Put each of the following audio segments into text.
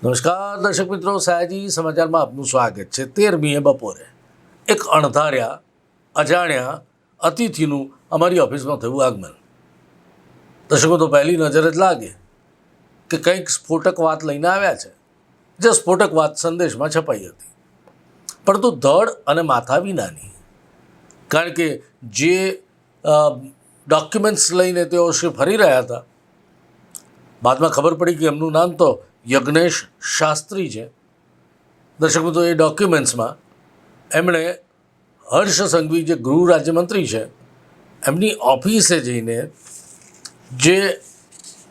નમસ્કાર દર્શક મિત્રો, સયાજી સમાચારમાં આપનું સ્વાગત છે। 13મીએ બપોરે એક અણધાર્યા અજાણ્યા અતિથિનું અમારી ઓફિસમાં થયું આગમન। દર્શકો, તો પહેલી નજર જ લાગે કે કંઈક સ્ફોટક વાત લઈને આવ્યા છે, જે સ્ફોટક વાત સંદેશમાં છપાઈ હતી, પરંતુ ધડ અને માથા વિનાની। કારણ કે જે ડોક્યુમેન્ટ્સ લઈને તેઓ ફરી રહ્યા હતા, બાદમાં ખબર પડી કે એમનું નામ તો યજ્ઞેશ શાસ્ત્રી છે। દર્શક મિત્રો, એ ડોક્યુમેન્ટ્સમાં એમણે હર્ષ સંઘવી, જે ગૃહ રાજ્યમંત્રી છે, એમની ઓફિસે જઈને જે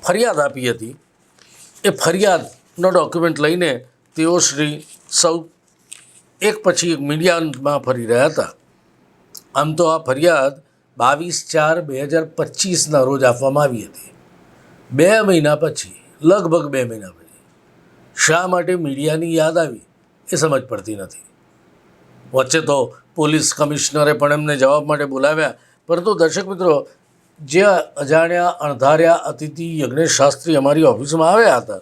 ફરિયાદ આપી હતી, એ ફરિયાદનો ડોક્યુમેન્ટ લઈને તેઓ સૌ એક પછી એક મીડિયામાં ફરી રહ્યા હતા। આમ તો આ ફરિયાદ 22/4/2025 રોજ આપવામાં આવી હતી। 2 મહિના પછી, લગભગ 2 મહિના પછી શા માટે મીડિયાની યાદ આવી એ સમજ પડતી નથી। વચ્ચે તો પોલીસ કમિશનરે પણ એમને જવાબ માટે બોલાવ્યા, પરંતુ દર્શક મિત્રો, જે અજાણ્યા અણધાર્યા અતિથિ યજ્ઞેશ શાસ્ત્રી અમારી ઓફિસમાં આવ્યા હતા,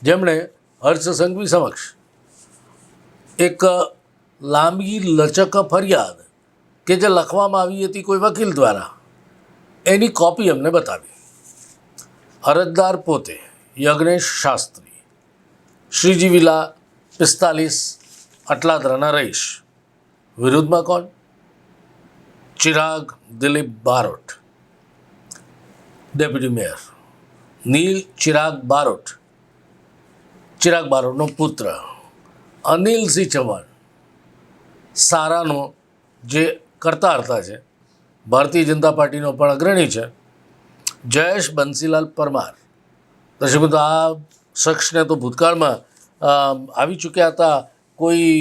જેમણે હર્ષ સંઘવી સમક્ષ એક લાંબી લચક ફરિયાદ કે જે લખવામાં આવી હતી કોઈ વકીલ દ્વારા, એની કોપી અમને બતાવી। અરજદાર પોતે યજ્ઞેશ શાસ્ત્રી, શ્રીજી વિલા 45 અટલાદરાના રહીશ। વિરુદ્ધમાં કોણ? Chirag Dilip Barot, deputy mayor. નીલ ચિરાગ બારોટ, ચિરાગ બારોટનો પુત્ર। અનિલસિંહ ચૌહાણ, સારાનો જે કરતા હર્તા છે, ભારતીય જનતા પાર્ટીનો પણ અગ્રણી છે। જયેશ બંસીલાલ પરમાર, દર્શક મિત્રો, આ શખ્સને તો ભૂતકાળમાં આવી ચૂક્યા હતા કોઈ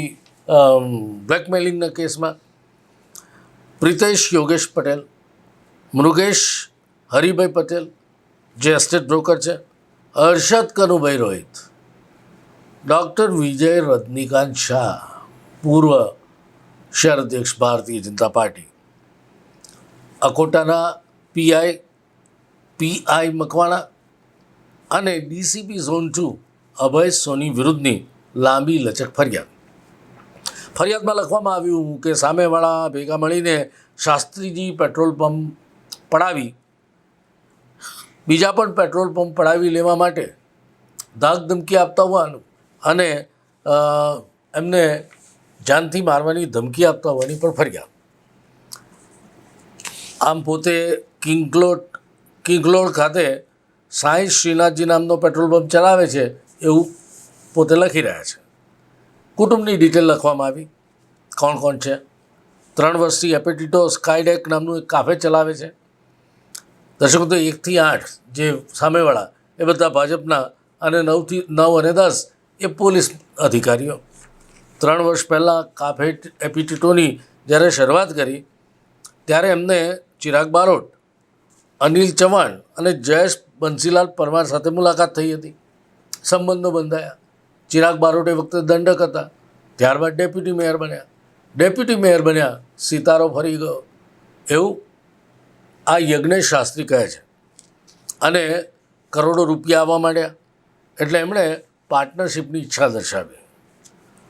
બ્લેકમેલિંગના કેસમાં। પ્રિતેશ યોગેશ પટેલ, મૃગેશ હરિભાઈ પટેલ, જે એસ્ટેટ બ્રોકર છે। હર્ષદ કનુભાઈ રોહિત, ડૉક્ટર વિજય રજનીકાંત શાહ, પૂર્વ શહેર અધ્યક્ષ ભારતીય જનતા પાર્ટી। અકોટાના પીઆઈ મકવાણા અને ડીસીપી ઝોન 2 અભય સોની વિરુદ્ધની લાંબી લચક ફરિયાદમાં લખવામાં આવ્યું કે સામેવાળા ભેગા મળીને શાસ્ત્રીજી પેટ્રોલ પંપ પડાવી, બીજા પણ પેટ્રોલ પંપ પડાવી લેવા માટે ધાક ધમકી આપતા હોવાનું અને એમને જાનથી મારવાની ધમકી આપતા હોવાની પણ ફરિયાદ। આમ પોતે કિંગલોડ ખાતે સાંઈ શ્રીનાથજી નામનો પેટ્રોલ પંપ ચલાવે છે એવું પોતે લખી રહ્યા છે। કુટુંબની ડિટેલ લખવામાં આવી, કોણ કોણ છે। 3 વર્ષથી એપેટિટો સ્કાયડેક નામનું એક કાફે ચલાવે છે। દર્શકો, તો 1 થી 8 જે સામેવાળા એ બધા ભાજપના અને 9 થી 9 અને 10 એ પોલીસ અધિકારીઓ। 3 વર્ષ પહેલાં કાફે એપેટિટોની જ્યારે શરૂઆત કરી, ત્યારે એમને ચિરાગ બારોટ, અનિલ ચૌહાણ અને જયેશ બંસીલાલ પરમાર સાથે મુલાકાત થઈ હતી, સંબંધો બંધાયા। ચિરાગ બારોટ એ વખતે દંડક હતા, ત્યારબાદ ડેપ્યુટી મેયર બન્યા, સિતારો ફરી ગયો એવું આ યજ્ઞેશ શાસ્ત્રી કહે છે। અને કરોડો રૂપિયા આવવા માંડ્યા એટલે એમણે પાર્ટનરશિપની ઈચ્છા દર્શાવી।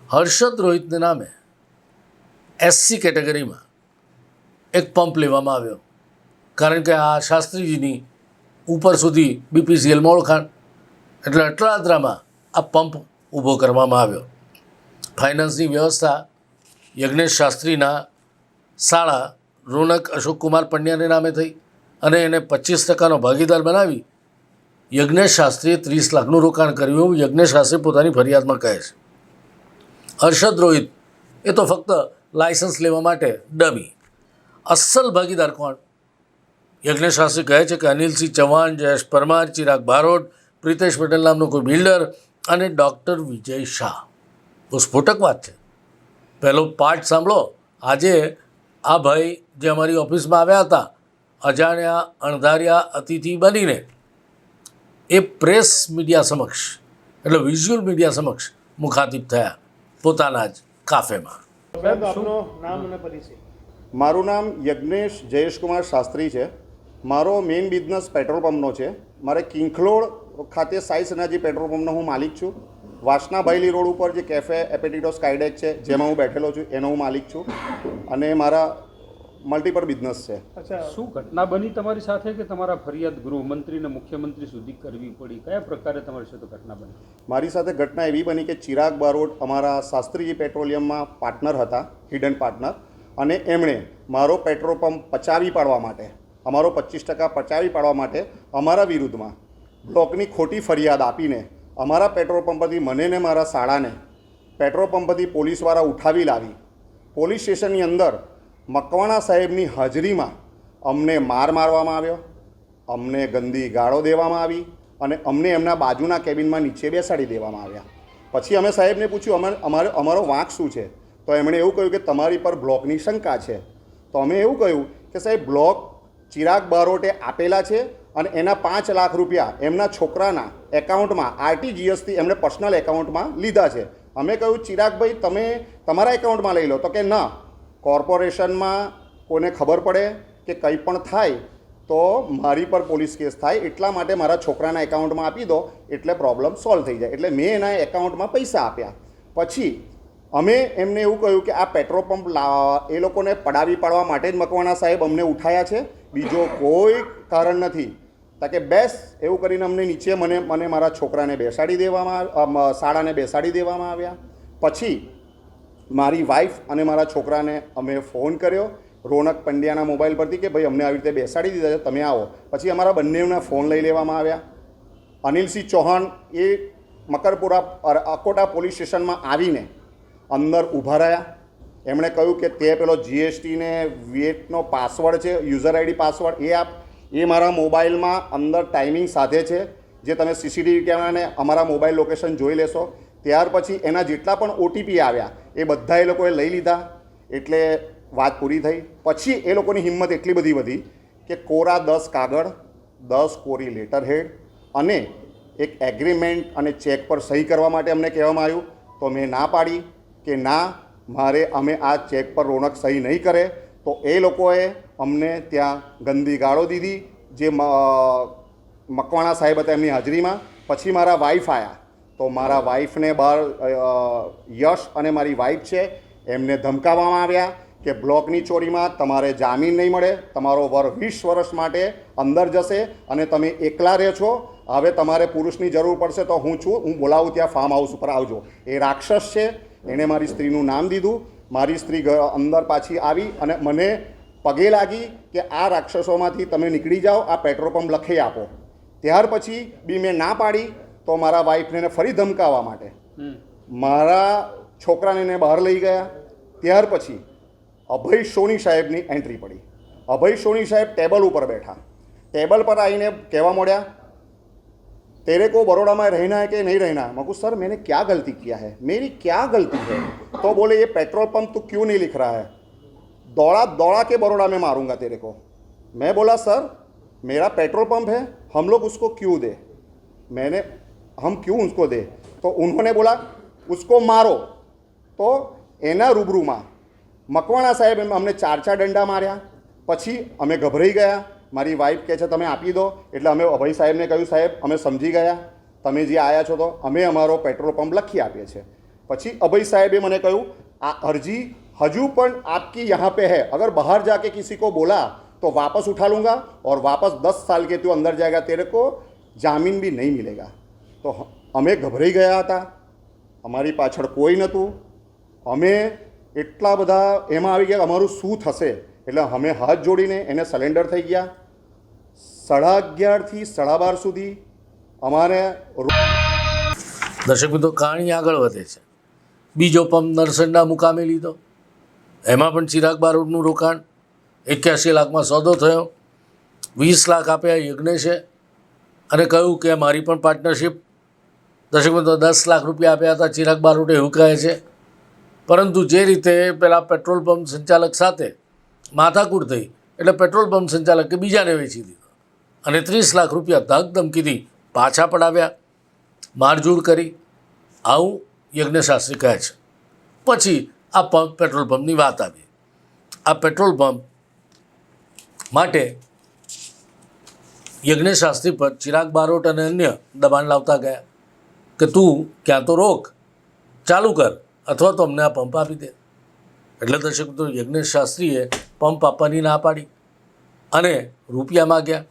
હર્ષદ રોહિતને નામે એસસી કેટેગરીમાં એક પંપ લેવામાં આવ્યો, કારણ કે આ શાસ્ત્રીજીની ઉપર સુધી બીપીસીએલમાં ઓળખાણ, એટલે અટલાદરામાં આ પંપ ઊભો કરવામાં આવ્યો। ફાઇનાન્સની વ્યવસ્થા યજ્ઞેશ શાસ્ત્રીના શાળા રોનક અશોક કુમાર પંડ્યાને નામે થઈ અને એને 25% ભાગીદાર બનાવી યજ્ઞેશ શાસ્ત્રીએ 30 લાખનું રોકાણ કર્યું એવું યજ્ઞેશ શાસ્ત્રી પોતાની ફરિયાદમાં કહે છે। હર્ષદ રોહિત એ તો ફક્ત લાયસન્સ લેવા માટે ડમી। અસલ ભાગીદાર કોણ? યજ્ઞેશ શાસ્ત્રી કહે છે કે અનિલસિંહ ચૌહાણ, જયેશ પરમાર, ચિરાગ બારોટ, પ્રિતેશ પટેલ નામનો કોઈ બિલ્ડર અને ડૉક્ટર વિજય શાહ। બહુ સ્ફોટક વાત છે। પહેલો પાર્ટ સાંભળો। આજે આ ભાઈ જે અમારી ઓફિસમાં આવ્યા હતા, અજાણ્યા અણધાર્યા અતિથિ બનીને એ પ્રેસ મીડિયા સમક્ષ, એટલે વિઝ્યુઅલ મીડિયા સમક્ષ મુખાતિબ થયા પોતાના જ કાફેમાં। મારું નામ યજ્ઞેશ જયેશકુમાર શાસ્ત્રી છે। મારો મેઇન બિઝનેસ પેટ્રોલ પંપનો છે। મારે કિંખલોડ ખાતે સાઈ શ્રીનાથજી પેટ્રોલ પંપનો હું માલિક છું। વાસના ભાઈલી રોડ ઉપર જે કેફે એપેટિટો સ્કાયડેક છે જેમાં હું બેઠેલો છું એનો હું માલિક છું અને મારા મલ્ટીપલ બિઝનેસ છે. અચ્છા, શું ઘટના બની તમારી સાથે કે તમારા ફરિયાદ ગૃહમંત્રી અને મુખ્યમંત્રી સુધી કરવી પડી? કયા પ્રકારે તમારી સાથે ઘટના બની? મારી સાથે ઘટના એવી બની કે ચિરાગ બારોટ અમારા શાસ્ત્રીજી પેટ્રોલિયમમાં પાર્ટનર હતા, હિડન પાર્ટનર, અને એમણે મારો પેટ્રોલ પંપ પચાવી પાડવા માટે, અમારો 25% પચાવી પાડવા માટે અમારા વિરુદ્ધમાં બ્લોકની ખોટી ફરિયાદ આપીને અમારા પેટ્રોલ પંપ પરથી મને ને મારા શાળાને પેટ્રોલ પંપ પરથી પોલીસવાળા ઉઠાવી લાવી પોલીસ સ્ટેશનની અંદર મકવાણા સાહેબની હાજરીમાં અમને મારવામાં આવ્યો, અમને ગંદી ગાળો દેવામાં આવી અને અમને એમના બાજુના કેબિનમાં નીચે બેસાડી દેવામાં આવ્યા. પછી અમે સાહેબને પૂછ્યું અમારો વાંક શું છે, તો એમણે એવું કહ્યું કે તમારી પર બ્લોકની શંકા છે. તો અમે એવું કહ્યું કે સાહેબ બ્લોક ચિરાગ બારોટે આપેલા છે અને એના 5 લાખ રૂપિયા એમના છોકરાના એકાઉન્ટમાં RTGSથી એમણે પર્સનલ એકાઉન્ટમાં લીધા છે. અમે કહ્યું ચિરાગભાઈ તમે તમારા એકાઉન્ટમાં લઈ લો, તો કે ના, કોર્પોરેશનમાં કોઈને ખબર પડે કે કંઈ પણ થાય તો મારી પર પોલીસ કેસ થાય, એટલા માટે મારા છોકરાના એકાઉન્ટમાં આપી દો એટલે પ્રોબ્લેમ સોલ્વ થઈ જાય. એટલે મેં એના એકાઉન્ટમાં પૈસા આપ્યા. પછી અમે એમને એવું કહ્યું કે આ પેટ્રોલ પંપ એ લોકોને પડાવી પાડવા માટે જ મકવાણા સાહેબ અમને ઉઠાયા છે, બીજો કોઈ કારણ નથી. તાકે બેસ એવું કરીને અમને નીચે મને મારા છોકરાને બેસાડી દેવામાં શાળાને બેસાડી દેવામાં આવ્યા. પછી મારી વાઈફ અને મારા છોકરાને અમે ફોન કર્યો રોનક પંડ્યાના મોબાઈલ પરથી કે ભાઈ અમને આવી રીતે બેસાડી દીધા છે, તમે આવો. પછી અમારા બંનેના ફોન લઈ લેવામાં આવ્યા. અનિલસિંહ ચૌહાણ એ મકરપુરા અકોટા પોલીસ સ્ટેશનમાં આવીને અંદર ઊભા રહ્યા. એમણે કહ્યું કે તે પેલો GST ને વેટનો પાસવર્ડ છે, યુઝર ID પાસવર્ડ એ આપ. એ મારા મોબાઈલમાં અંદર ટાઈમિંગ સાથે છે, જે તમે CCTV કેમેરાને અમારા મોબાઈલ લોકેશન જોઈ લેશો. ત્યાર પછી એના જેટલા પણ OTP આવ્યા એ બધા એ લોકોએ લઈ લીધા. એટલે વાત પૂરી થઈ. પછી એ લોકોની હિંમત એટલી બધી વધી કે કોરા 10 કાગળ, 10 કોરી લેટર હેડ અને એક એગ્રીમેન્ટ અને ચેક પર સહી કરવા માટે અમને કહેવામાં આવ્યું. તો મેં ના પાડી કે ના, અમે આ ચેક પર રોનક સહી નહીં કરે. તો એ લોકોએ અમને ત્યાં ગંદી ગાળો દીધી, જે મકવાણા સાહેબ હતા એમની હાજરીમાં. પછી મારા વાઈફ આવ્યા, તો મારા વાઈફને બહાર યશ અને મારી વાઈફ છે એમને ધમકાવવામાં આવ્યા કે બ્લોકની ચોરીમાં તમારે જામીન નહીં મળે, તમારો વર 20 વર્ષ માટે અંદર જશે અને તમે એકલા રહે છો. હવે તમારે પુરુષની જરૂર પડશે તો હું છું, હું બોલાવું ત્યાં ફાર્મ હાઉસ ઉપર આવજો. એ રાક્ષસ છે, એણે મારી સ્ત્રીનું નામ દીધું. મારી સ્ત્રી અંદર પાછી આવી અને મને પગે લાગી કે આ રાક્ષસોમાંથી તમે નીકળી જાઓ, આ પેટ્રોલ પંપ લખી આપો. ત્યાર પછી બી મેં ના પાડી તો મારા વાઈફને ફરી ધમકાવવા માટે મારા છોકરાને બહાર લઈ ગયા. ત્યાર પછી અભય સોની સાહેબની એન્ટ્રી પડી. અભય સોની સાહેબ ટેબલ ઉપર બેઠા. ટેબલ પર આવીને કહેવા માંડ્યા, तेरे को बड़ौदा में रहना है कि नहीं रहना है? मैं कहूँ सर मैंने क्या गलती किया है, मेरी क्या गलती है? तो बोले ये पेट्रोल पंप तो क्यों नहीं लिख रहा है, दौड़ा दौड़ा के बड़ौदा में मारूंगा तेरे को. मैं बोला सर मेरा पेट्रोल पंप है, हम लोग उसको क्यों दे, हम क्यों उसको दे? तो उन्होंने बोला उसको मारो. तो एना रूबरूમાં મકવાણા સાહેબ અમને 4 દંડા માર્યા. પછી અમે ગભરાઈ ગયા. મારી વાઈફ કહે છે તમે આપી દો. એટલે અમે અભય સાહેબને કહ્યું સાહેબ અમે સમજી ગયા, તમે જે આવ્યા છો તો અમે અમારો પેટ્રોલ પંપ લખી આપીએ છીએ. પછી અભય સાહેબે મને કહ્યું આ અરજી હજુ પણ આપકી यहाँ पे है, अगर बाहर जाके किसी को बोला तो वापस उठा लूँगा और वापस 10 साल के तू अंदर जाएगा, तेरे को जामीन भी नहीं मिलेगा. તો અમે ગભરાઈ ગયા હતા. અમારી પાછળ કોઈ નહોતું. અમે એટલા બધા એમાં આવી ગયા અમારું શું થશે. એટલે અમે હાથ જોડીને એને સરેન્ડર થઈ ગયા. 11:30 થી 12:30 સુધી અમારે. દર્શક મિત્રો, કહાણી આગળ વધે છે. બીજો પંપ નરસંડા મુકામે લીધો. એમાં પણ ચિરાગ બારોટનું રોકાણ. 81 લાખમાં સોદો થયો. 20 લાખ આપ્યા યજ્ઞેશે અને કહ્યું કે મારી પણ પાર્ટનરશિપ. દર્શક મિત્રો, 10 લાખ રૂપિયા આપ્યા હતા ચિરાગ બારોટે, એવું કહે છે. પરંતુ જે રીતે પેલા પેટ્રોલ પંપ સંચાલક સાથે માથાકૂટ થઈ એટલે પેટ્રોલ પંપ સંચાલકે બીજાને વેચી દીધો અને 30 લાખ રૂપિયા ધક ધમકીથી પાછા પડાવ્યા, મારઝૂડ કરી. આવું યજ્ઞશાસ્ત્રી કહે છે. પછી આ પેટ્રોલ પંપની વાત આવી. આ પેટ્રોલ પંપ માટે યજ્ઞશાસ્ત્રી પર ચિરાગ બારોટ અને અન્ય દબાણ લાવતા ગયા. કે તું ક્યાં તો રોક, ચાલુ કર, અથવા તો અમને આ પંપ આપી દે. એટલે દર્શક મિત્રો, યજ્ઞેશ શાસ્ત્રીએ પંપ આપવાની ના પાડી અને રૂપિયા માગ્યા.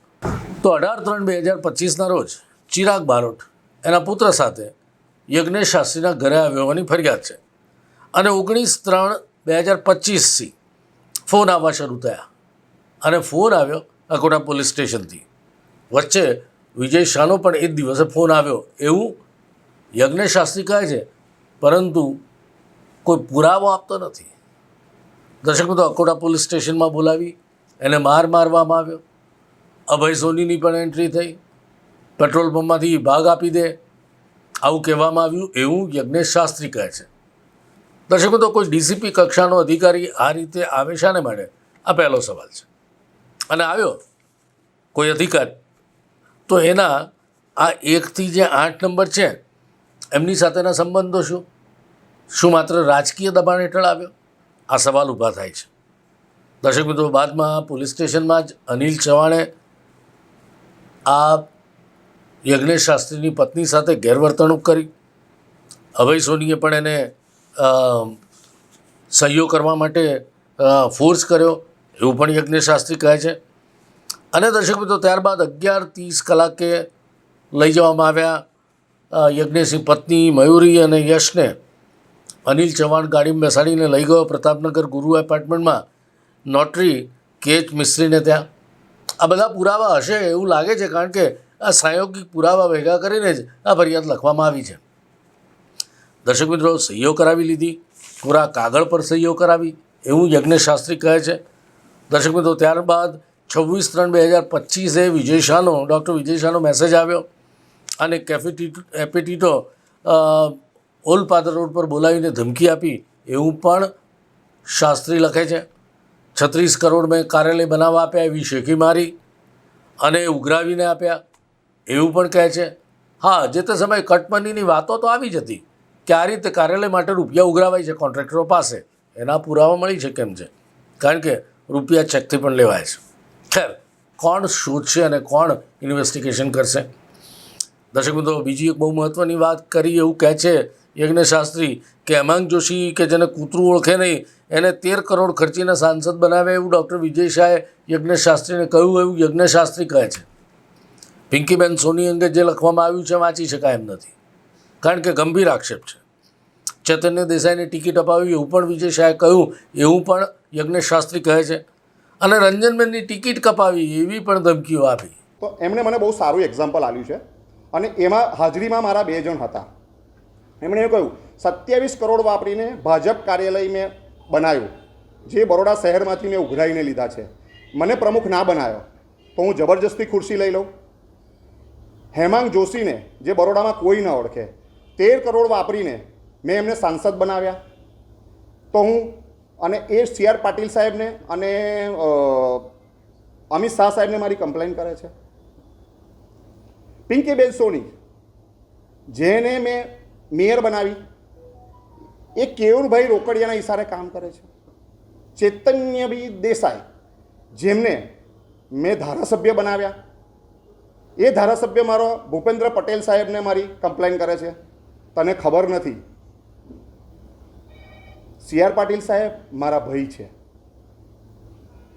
તો 18/3/2025ના રોજ ચિરાગ બારોટ એના પુત્ર સાથે યજ્ઞેશ શાસ્ત્રીના ઘરે આવ્યો હોવાની ફરિયાદ છે અને 19/3/2025થી ફોન આવવા શરૂ થયા અને ફોન આવ્યો અકોટા પોલીસ સ્ટેશનથી. વચ્ચે વિજય શાહનો પણ એ જ દિવસે ફોન આવ્યો એવું યજ્ઞેશ શાસ્ત્રી કહે છે, પરંતુ કોઈ પુરાવો આપતો નથી. દર્શક મિત્રો, અકોટા પોલીસ સ્ટેશનમાં બોલાવી એને મારવામાં આવ્યો. અભય સોનીની પણ એન્ટ્રી થઈ. પેટ્રોલ પંપમાંથી ભાગ આપી દે આવું કહેવામાં આવ્યું એવું યજ્ઞેશ શાસ્ત્રી કહે છે. દર્શક મિત્રો, કોઈ ડીસીપી કક્ષાનો અધિકારી આ રીતે આવે શાને માટે? આ પહેલો સવાલ છે. અને આવ્યો કોઈ અધિકારી તો એના આ 1થી જે 8 નંબર છે એમની સાથેના સંબંધો શું માત્ર રાજકીય દબાણ હેઠળ આવ્યો? આ સવાલ ઊભા થાય છે. દર્શક મિત્રો, બાદમાં પોલીસ સ્ટેશનમાં જ અનિલ ચૌહાણે આ યજ્ઞેશ શાસ્ત્રીની પત્ની સાથે ગેરવર્તણૂક કરી. અભય સોનીએ પણ એને સહયોગ કરવા માટે ફોર્સ કર્યો એવું પણ યજ્ઞેશ શાસ્ત્રી કહે છે. અને દર્શક મિત્રો, ત્યારબાદ 11:30 કલાકે લઈ જવામાં આવ્યા યજ્ઞેશની પત્ની મયુરી અને યશને. અનિલ ચૌહાણ ગાડીમાં બેસાડીને લઈ ગયો પ્રતાપનગર ગુરુ એપાર્ટમેન્ટમાં નોટરી કેચ મિસ્ત્રીને ત્યાં. આ બધા પુરાવા હશે એવું લાગે છે, કારણ કે આ પ્રાયોગિક પુરાવા ભેગા કરીને જ આ ફરિયાદ લખવામાં આવી છે. દર્શક મિત્રો, સહીઓ કરાવી લીધી, પૂરા કાગળ પર સહીઓ કરાવી એવું યજ્ઞેશ શાસ્ત્રી કહે છે. દર્શક મિત્રો, ત્યારબાદ 26/3/2025 વિજય શાહનો ડૉક્ટર વિજય શાહનો મેસેજ આવ્યો અને એપેટીટો ઓલપાદર રોડ પર બોલાવીને ધમકી આપી એવું પણ શાસ્ત્રી લખે છે. 36 કરોડ મેં કાર્યાલય બનાવવા આપ્યા એવી શેખી મારી અને ઉઘરાવીને આપ્યા એવું પણ કહે છે. હા, જે તે સમયે કટમનીની વાતો તો આવી જ હતી કે આ રીતે કાર્યાલય માટે રૂપિયા ઉઘરાવાય છે કોન્ટ્રાક્ટરો પાસે. એના પુરાવા મળી છે કેમ છે, કારણ કે રૂપિયા ચેકથી પણ લેવાય છે. ખેર, કોણ શોધશે અને કોણ ઇન્વેસ્ટિગેશન કરશે? દર્શક મિત્રો, બીજી એક બહુ મહત્ત્વની વાત કરી એવું કહે છે યજ્ઞેશ શાસ્ત્રી કે હેમાંગ જોશી કે જેને કૂતરું ઓળખે નહીં એને 13 કરોડ ખર્ચીને સાંસદ બનાવે એવું ડૉક્ટર વિજય શાહે યજ્ઞેશ શાસ્ત્રીને કહ્યું એવું યજ્ઞેશ શાસ્ત્રી કહે છે. પિંકીબેન સોની અંગે જે લખવામાં આવ્યું છે વાંચી શકાય એમ નથી, કારણ કે ગંભીર આક્ષેપ છે. ચૈતન્ય દેસાઈને ટિકિટ અપાવી એવું પણ વિજય શાહે કહ્યું એવું પણ યજ્ઞેશ શાસ્ત્રી કહે છે. અને રંજનબેનની ટિકિટ કપાવી એવી પણ ધમકીઓ આપી. તો એમણે મને બહુ સારું એક્ઝામ્પલ આપ્યું છે અને એમાં હાજરીમાં મારા 2 જણ હતા. એમણે એવું કહ્યું 27 કરોડ વાપરીને ભાજપ કાર્યાલય મેં બનાવ્યું, જે બરોડા શહેરમાંથી મેં ઉઘરાઈને લીધા છે. મને પ્રમુખ ના બનાવ્યો તો હું જબરજસ્તી ખુરશી લઈ લઉં. હેમાંગ જોશીને જે બરોડામાં કોઈ ન ઓળખે 13 કરોડ વાપરીને મેં એમને સાંસદ બનાવ્યા તો હું અને એ CR પાટીલ સાહેબને અને અમિત શાહ સાહેબને મારી કમ્પ્લેન કરે છે. પિંકીબેન સોની જેને મેં મેયર બનાવી એ કેયુરભાઈ રોકડિયાના ઈશારે કામ કરે છે. ચૈતન્યભાઈ દેસાઈ જેમને મેં ધારાસભ્ય બનાવ્યા એ ધારાસભ્ય મારો ભૂપેન્દ્ર પટેલ સાહેબને મારી કમ્પ્લેન કરે છે. તને ખબર નથી, CR પાટીલ સાહેબ મારા ભાઈ છે,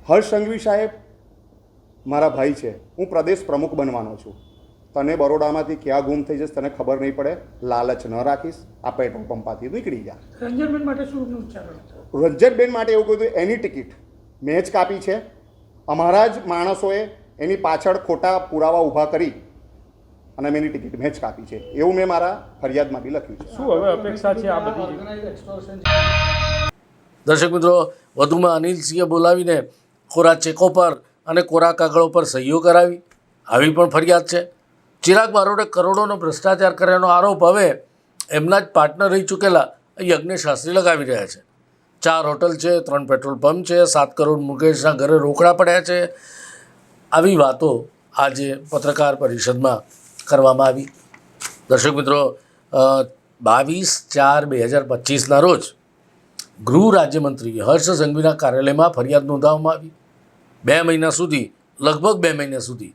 હર્ષ સંઘવી સાહેબ મારા ભાઈ છે. હું પ્રદેશ પ્રમુખ બનવાનો છું. તને બરોડામાંથી ક્યાં ગુમ થઈ જશે તને ખબર નહીં પડે. લાલચ ન રાખીશ, આ પેટ્રોલ પંપમાંથી નીકળી જા. રંજનબેન માટે શું ઉચ્ચારણ? રંજનબેન માટે એવું કીધું એની ટિકિટ મેં જ કાપી છે. અમારા જ માણસોએ એની પાછળ ખોટા પુરાવા ઊભા કરી અને મેં એની ટિકિટ મેં જ કાપી છે એવું મેં મારા ફરિયાદમાં બી લખ્યું છે. શું હવે અપેક્ષા છે આ બધી? દર્શક મિત્રો, વધુમાં અનિલસિંહે બોલાવીને કોરા ચેકો પર અને કોરા કાગળો પર સહીઓ કરાવી આવી પણ ફરિયાદ છે. ચિરાગ બારોટે કરોડોનો ભ્રષ્ટાચાર કર્યાનો આરોપ હવે એમના જ પાર્ટનર રહી ચૂકેલા યજ્ઞેશ શાસ્ત્રી લગાવી રહ્યા છે. 4 હોટલ છે, 3 પેટ્રોલ પંપ છે, 7 કરોડ મુકેશના ઘરે રોકડા પડ્યા છે. આવી વાતો આજે પત્રકાર પરિષદમાં કરવામાં આવી. દર્શક મિત્રો, 22/4/2025ના રોજ ગૃહ રાજ્યમંત્રી હર્ષ સંઘવીના કાર્યાલયમાં ફરિયાદ નોંધાવવામાં આવી. 2 મહિના સુધી, લગભગ 2 મહિના સુધી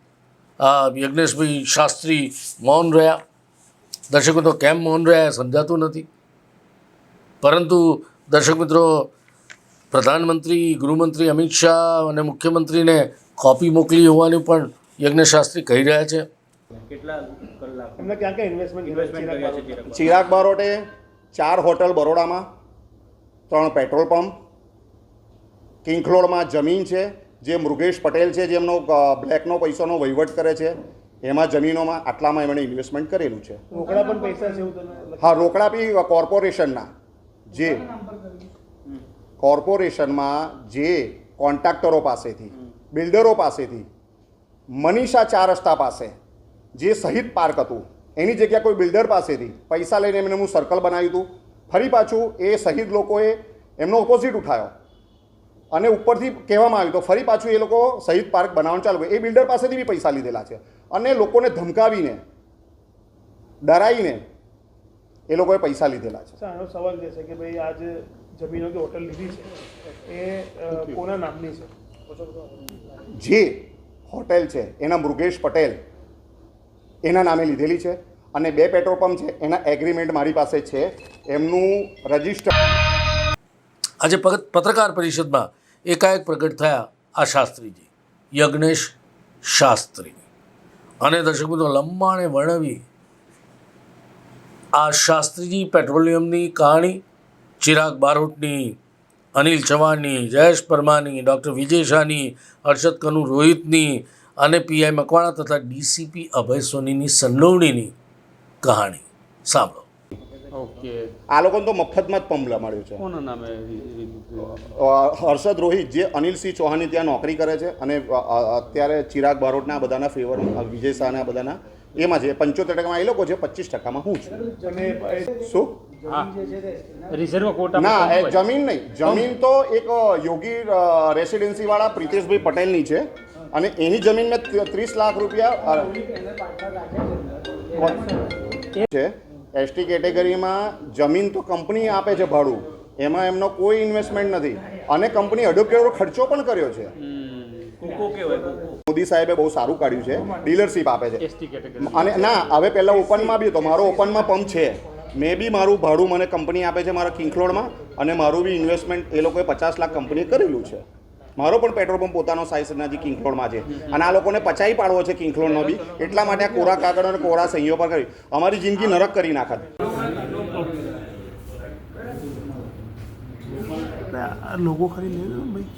યજ્ઞેશભાઈ શાસ્ત્રી મૌન રહ્યા દર્શક મિત્રો કેમ મૌન રહ્યા સમજાતું નથી. પરંતુ દર્શક મિત્રો, પ્રધાનમંત્રી, ગૃહમંત્રી અમિત શાહ અને મુખ્યમંત્રીને કોપી મોકલી હોવાનું પણ યજ્ઞશાસ્ત્રી કહી રહ્યા છે. એમને ક્યાં ક્યાં ઇન્વેસ્ટમેન્ટ ચિરાગ બારોટે 4 હોટલ બરોડામાં, 3 પેટ્રોલ પંપ, કિંખલોડમાં જમીન છે જે મૃગેશ પટેલ છે જેમનો બ્લેકનો પૈસાનો વહીવટ કરે છે, એમાં જમીનોમાં આટલામાં એમણે ઇન્વેસ્ટમેન્ટ કરેલું છે. રોકડા પણ પૈસા છે એવું તમે હા, રોકડા બી કોર્પોરેશનના જે કોર્પોરેશનમાં જે કોન્ટ્રાક્ટરો પાસેથી, બિલ્ડરો પાસેથી, મનીષા 4 રસ્તા પાસે જે શહીદ પાર્ક હતું એની જગ્યા કોઈ બિલ્ડર પાસેથી પૈસા લઈને એમને હું સર્કલ બનાવ્યું હતું. ફરી પાછું એ શહીદ લોકોએ એમનો ઓપોઝિટ ઉઠાવ્યો અને ઉપરથી કહેવામાં આવ્યું તો ફરી પાછું એ લોકો શહીદ પાર્ક બનાવવાનું ચાલુ કર્યું. એ બિલ્ડર પાસેથી બી પૈસા લીધેલા છે અને લોકોને ધમકાવીને, ડરાવીને એ લોકોએ પૈસા લીધેલા છે. આનો સવાલ જે છે કે ભાઈ આ જે જમીનો કે હોટલ લીધી છે એ કોના નામની છે? જે હોટેલ છે એના મૃગેશ પટેલ એના નામે લીધેલી છે અને 2 પેટ્રોલ પંપ છે એના એગ્રીમેન્ટ મારી પાસે છે, એમનું રજિસ્ટર. આજે પત્રકાર પરિષદમાં એકાએક પ્રગટ થયા આ શાસ્ત્રીજી, યજ્ઞેશ શાસ્ત્રી. અને દર્શક મિત્રો, લંબાણે વર્ણવી આ શાસ્ત્રીજી પેટ્રોલિયમની કહાણી, ચિરાગ બારોટની, અનિલ ચૌહાણની, જયેશ પરમારની, ડૉક્ટર વિજય શાહની, હર્ષદ કનુ રોહિતની અને પીઆઈ મકવાણા તથા ડીસીપી અભય સોનીની સંડોવણીની કહાણી સાંભળો. ઓકે, આ લોકોને તો મફતમાં જ પંપ મળ્યું છે. કોના નામે? હર્ષદ રોહિત જે અનિલસિંહ ચૌહાણની ત્યાં નોકરી કરે છે અને અત્યારે ચિરાગ બારોટના બધાના ફેવર, વિજય શાહના બધાના એમાં છે. 75% એ લોકો છે, 25%માં હું છું. શું? Reserve quota? ના, એ જમીન નહીં. જમીન તો એક યોગી રેસિડેન્સીવાળા પ્રિતેશભાઈ પટેલની છે અને એની જમીન મેં 30 લાખ રૂપિયા છે. એસટી કેટેગરીમાં જમીન તો કંપની આપે છે ભાડું, એમાં એમનો કોઈ ઇન્વેસ્ટમેન્ટ નથી અને કંપની 2.5 કરોડ ખર્ચો પણ કર્યો છે. મોદી સાહેબે બહુ સારું કાઢ્યું છે, ડીલરશીપ આપે છે. એસટી કેટેગરી અને ના, હવે પહેલાં ઓપનમાં બી હતો, મારો ઓપનમાં પંપ છે, મેં બી મારું ભાડું મને કંપની આપે છે મારા કિંખલોડમાં અને મારું બી ઇન્વેસ્ટમેન્ટ એ લોકોએ 50 લાખ કંપનીએ કરેલું છે. મારો પણ પેટ્રોલ પંપ પોતાનો સાઈઝના જે કિંખલોડમાં છે અને આ લોકોને પચાવી પાડવો છે કિંખલોડનો બી, એટલા માટે આ કોરા કાગળ અને કોરા સહીઓ પર કરી અમારી જિંદગી નરક કરી નાખત. લોકો ખરી લે ને ભાઈ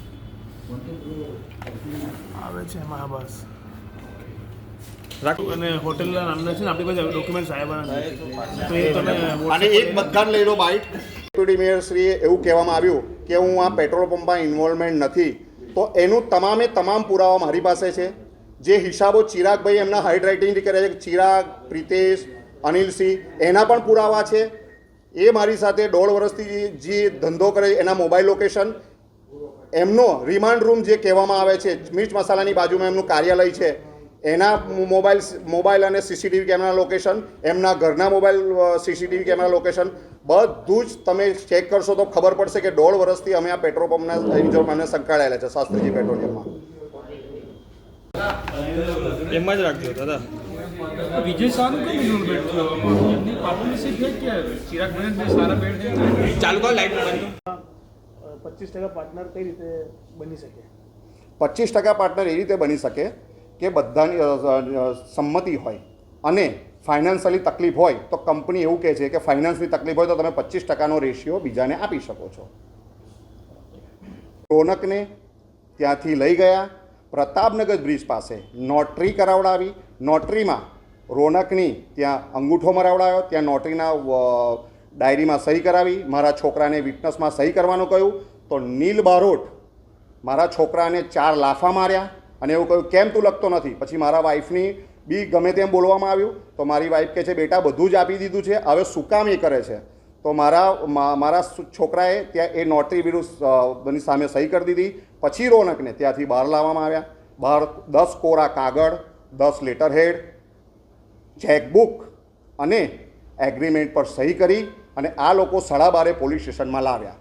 આવે છે એમાં બસ રાખો અને હોટેલના નામના છે ને આપણી પાસે ડોક્યુમેન્ટ્સ આવ્યા તો એ તમે અને એક બધાને લઈ લો બાઇટ. ડેપ્યુટી મેયરશ્રીએ એવું કહેવામાં આવ્યું કે હું આ પેટ્રોલ પંપમાં ઇન્વોલ્વમેન્ટ નથી, તો એનું તમામે તમામ પુરાવા મારી પાસે છે. જે હિસાબો ચિરાગભાઈ એમના હાઇડ રાઇટિંગથી કરે છે, ચિરાગ, પ્રિતેશ, અનિલસિંહ, એના પણ પુરાવા છે. એ મારી સાથે 1.5 વર્ષથી જે ધંધો કરે એના મોબાઈલ લોકેશન, એમનો રિમાન્ડ રૂમ જે કહેવામાં આવે છે, મિર્ચ મસાલાની બાજુમાં એમનું કાર્યાલય છે, એના મોબાઈલ અને સીસીટીવી કેમેરા લોકેશન, એમના ઘરના મોબાઈલ સીસીટીવી કેમેરા લોકેશન, બધું જ તમે ચેક કરશો તો ખબર પડશે કે 1.5 વર્ષથી અમે આ પેટ્રોલ પંપના અમને સંકળાયેલા છે શાસ્ત્રીજી પેટ્રોલિયમમાં. એમાં જ રાખજો દાદા. વિજય શાહનું કઈ ઇન્વોલ્વમેન્ટ થયો? એમની પાર્ટનરશિપ છે કે ચિરાગભાઈ સારા બેડ છે? ચાલુ કરો લાઈટ 25% પાર્ટનર કઈ રીતે બની શકે? 25% પાર્ટનર એ રીતે બની શકે કે બધાની સંમતિ હોય અને ફાઇનાન્શિયલી તકલીફ હોય તો કંપની એવું કહે છે કે ફાઇનાન્સની તકલીફ હોય તો તમે 25%નો રેશિયો બીજાને આપી શકો છો. રોનકને ત્યાંથી લઈ ગયા, પ્રતાપનગર બ્રિજ પાસે નોટરી કરાવડાવી. નોટરીમાં રોનકની ત્યાં અંગૂઠો મરાવડાવ્યો, ત્યાં નોટરીના ડાયરીમાં સહી કરાવી, મારા છોકરાને વિટનસમાં સહી કરવાનું કહ્યું. તો નીલ બારોટ મારા છોકરાને 4 લાફા માર્યા અને એવું કહ્યું કેમ તું લખતો નથી. પછી મારા વાઈફની બી ગમે તેમ બોલવામાં આવ્યું તો મારી વાઈફ કહે છે બેટા બધું જ આપી દીધું છે, હવે શું કામ એ કરે છે. તો મારા છોકરાએ ત્યાં એ નોટરી વિરુદ્ધ સામે સહી કરી દીધી. પછી રોનકને ત્યાંથી બહાર લાવવામાં આવ્યા. બહાર 10 કોરા કાગળ, 10 લેટર હેડ, ચેકબુક અને એગ્રીમેન્ટ પર સહી કરી અને આ લોકો 12:30 પોલીસ સ્ટેશનમાં લાવ્યા.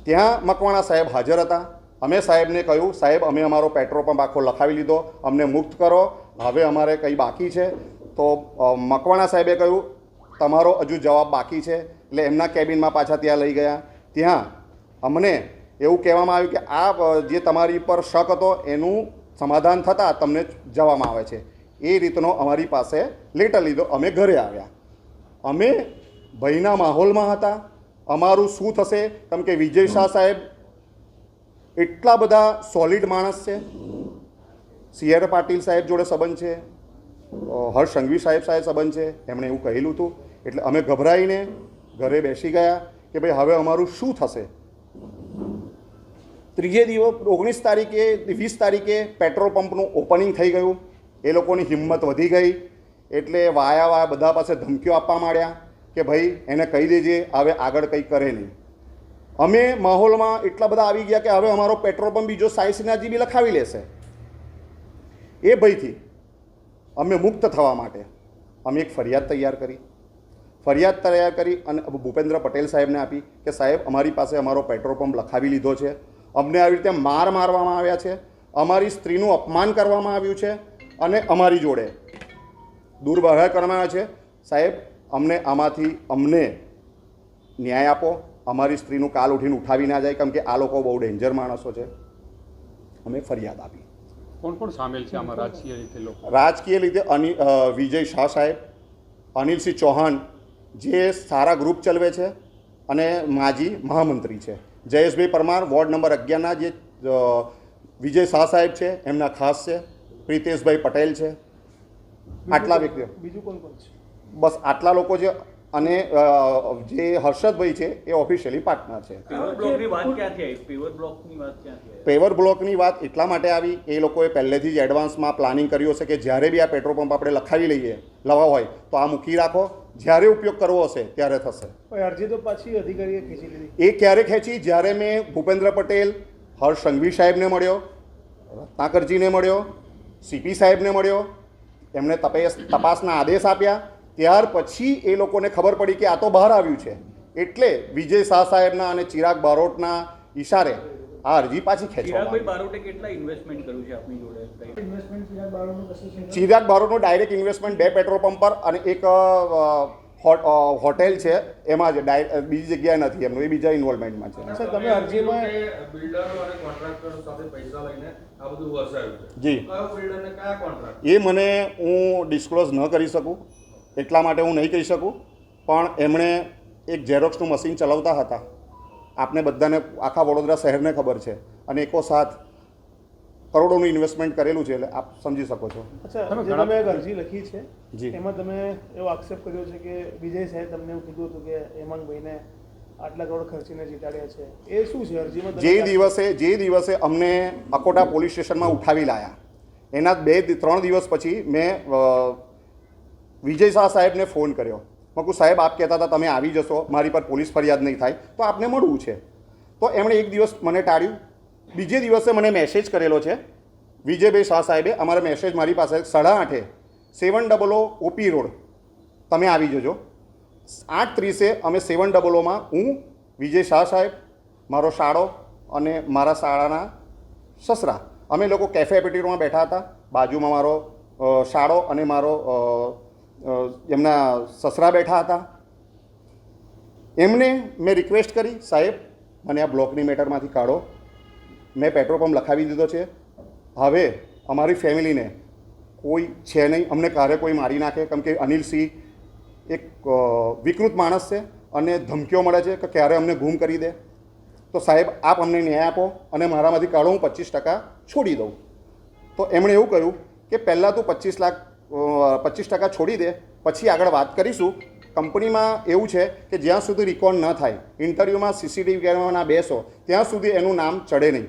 ત્યાં મકવાણા સાહેબ હાજર હતા. અમે સાહેબને કહ્યું સાહેબ અમે અમારો પેટ્રોલ પંપ આખો લખાવી લીધો, અમને મુક્ત કરો, હવે અમારે કંઈ બાકી છે. તો મકવાણા સાહેબે કહ્યું તમારો હજુ જવાબ બાકી છે. એટલે એમના કેબિનમાં પાછા ત્યાં લઈ ગયા. ત્યાં અમને એવું કહેવામાં આવ્યું કે આ જે તમારી પર શક હતો એનું સમાધાન થતાં તમને જવામાં આવે છે. એ રીતનો અમારી પાસે લેટર લીધો. અમે ઘરે આવ્યા. અમે ભયના માહોલમાં હતા. અમારું શું થશે, કેમ કે વિજય શાહ સાહેબ એટલા બધા સોલિડ માણસ છે. CR પાટીલ સાહેબ જોડે સંબંધ છે, હર્ષ સંઘવી સાહેબ સંબંધ છે. એમણે એવું કહેલું હતું. એટલે અમે ગભરાઈને ઘરે બેસી ગયા કે ભાઈ હવે અમારું શું થશે. ત્રીજે દિવસ 19 તારીખે 20 તારીખે પેટ્રોલ પંપનું ઓપનિંગ થઈ ગયું. એ લોકોની હિંમત વધી ગઈ. એટલે વાયા બધા પાસે ધમકીઓ આપવા માંડ્યા કે ભાઈ એને કહી દેજે હવે આગળ કંઈ કરે નહીં. અમે માહોલમાં એટલા બધા આવી ગયા કે હવે અમારો પેટ્રોલ પંપ બીજો સાઈ શ્રીનાથજી બી લખાવી લેશે. એ ભયથી અમે મુક્ત થવા માટે અમે એક ફરિયાદ તૈયાર કરી અને ભૂપેન્દ્ર પટેલ સાહેબને આપી કે સાહેબ અમારી પાસે અમારો પેટ્રોલ પંપ લખાવી લીધો છે. અમને આવી રીતે મારવામાં આવ્યા છે, અમારી સ્ત્રીનું અપમાન કરવામાં આવ્યું છે અને અમારી જોડે દુર્વ્યવહાર કરવામાં આવ્યા છે. સાહેબ અમને ન્યાય આપો. અમારી સ્ત્રીનું કાલ ઉઠીને ઉઠાવી ના જાય, કેમ કે આ લોકો બહુ ડેન્જર માણસો છે. અમે ફરિયાદ આપી. કોણ કોણ સામેલ છે આમાં રાજકીય રીતે લોકો? રાજકીય રીતે વિજય શાહ સાહેબ, અનિલસિંહ ચૌહાણ જે સારા ગ્રુપ ચલાવે છે અને માજી મહામંત્રી છે, જયેશભાઈ પરમાર વોર્ડ નંબર 11ના જે વિજય શાહ સાહેબ છે એમના ખાસ છે, પ્રિતેશભાઈ પટેલ છે. આટલા વ્યક્તિઓ. બીજું કોણ કોણ છે? બસ આટલા લોકો છે. અને જે હર્ષદભાઈ છે એ ઓફિશિયલી પાર્ટનર છે. પેવર બ્લોકની વાત એટલા માટે આવી, એ લોકોએ પહેલેથી જ એડવાન્સમાં પ્લાનિંગ કર્યું હશે કે જ્યારે બી આ પેટ્રોલ પંપ આપણે લખાવી લવા હોય તો આ મૂકી રાખો, જ્યારે ઉપયોગ કરવો હશે ત્યારે થશે. અરજી તો પાછી અધિકારીએ ખેંચી લીધી. એ ક્યારે ખેંચી? જ્યારે મેં ભૂપેન્દ્ર પટેલ, હર્ષ સંઘવી સાહેબને મળ્યો, રત્નાકરજીને મળ્યો, CP સાહેબને મળ્યો, એમણે તપાસના આદેશ આપ્યા. ત્યાર પછી એ લોકોને ખબર પડી કે આ તો બહાર આવ્યું છે. એટલે વિજય શાહ સાહેબના અને ચિરાગ બારોટના ઈશારે આ અરજી પાછી ખેંચવામાં બારોટે કેટલા ઇન્વેસ્ટમેન્ટ કર્યું છે આપની જોડે? ચિરાગ બારોટનું ડાયરેક્ટ ઇન્વેસ્ટમેન્ટ 2 પેટ્રોલ પંપ પર અને એક હોટેલ છે એમાં જ, બીજી જગ્યાએ નથી એમનું, એ બીજા ઇન્વોલ્વમેન્ટમાં છે. સર તમે અરજીમાં બિલ્ડરો અને કોન્ટ્રાક્ટરો સાથે પૈસા લઈને આ બધું વસાવ્યું છે. જી, કયો બિલ્ડર ને કયા કોન્ટ્રાક્ટ? એ મને હું ડિસ્ક્લોઝ ન કરી શકું, એટલા માટે હું નહીં કહી શકું. પણ એમણે એક ઝેરોક્સનું મશીન ચલાવતા હતા. આપને બધાને આખા વડોદરા શહેરને ખબર છે. અને એકોસાથ કરોડોનું ઇન્વેસ્ટમેન્ટ કરેલું છે. એટલે આપ સમજી શકો છો. અચ્છા, જે તમે એક અરજી લખી છે જી, એમાં તમે એવો આક્ષેપ કર્યો છે કે વિજય સાહેબ તમને એવું કીધું હતું કે હેમાંગભાઈને આટલા કરોડ ખર્ચીને જીતાડ્યા છે. એ શું છે અરજીમાં? જે દિવસે અમને અકોટા પોલીસ સ્ટેશનમાં ઉઠાવી લાયા એના 2-3 દિવસ પછી મેં વિજય શાહ સાહેબને ફોન કર્યો. મેં કહું સાહેબ આપ કહેતા હતા તમે આવી જશો, મારી પર પોલીસ ફરિયાદ નહીં થાય, તો આપને મળવું છે. તો એમણે એક દિવસ મને ટાળ્યું. બીજે દિવસે મને મેસેજ કરેલો છે વિજયભાઈ શાહ સાહેબે. અમારો મેસેજ મારી પાસે 8:30 700 OP રોડ તમે આવી જજો. 8:30 અમે 700માં હું, વિજય શાહ સાહેબ, મારો શાળો અને મારા શાળાના સસરા, અમે લોકો કેફે એપેટીરોમાં બેઠા હતા. બાજુમાં મારો શાળો અને મારો એમના સસરા બેઠા હતા. એમને મેં રિક્વેસ્ટ કરી સાહેબ મને આ બ્લોકની મેટરમાંથી કાઢો, મેં પેટ્રોલ પંપ લખાવી દીધો છે, હવે અમારી ફેમિલીને કોઈ છે નહીં, અમને ક્યારે કોઈ મારી નાખે. કેમ કે અનિલસિંહ એક વિકૃત માણસ છે અને ધમકીઓ મળે છે કે ક્યારે અમને ગુમ કરી દે. તો સાહેબ આપ અમને ન્યાય આપો અને મારામાંથી કાઢો, હું 25% છોડી દઉં. તો એમણે એવું કહ્યું કે પહેલાં તું 25% છોડી દે, પછી આગળ વાત કરીશું. કંપનીમાં એવું છે કે જ્યાં સુધી રેકોર્ડ ન થાય, ઇન્ટરવ્યૂમાં CCTV કેમેરામાં ના બેસો ત્યાં સુધી એનું નામ ચડે નહીં.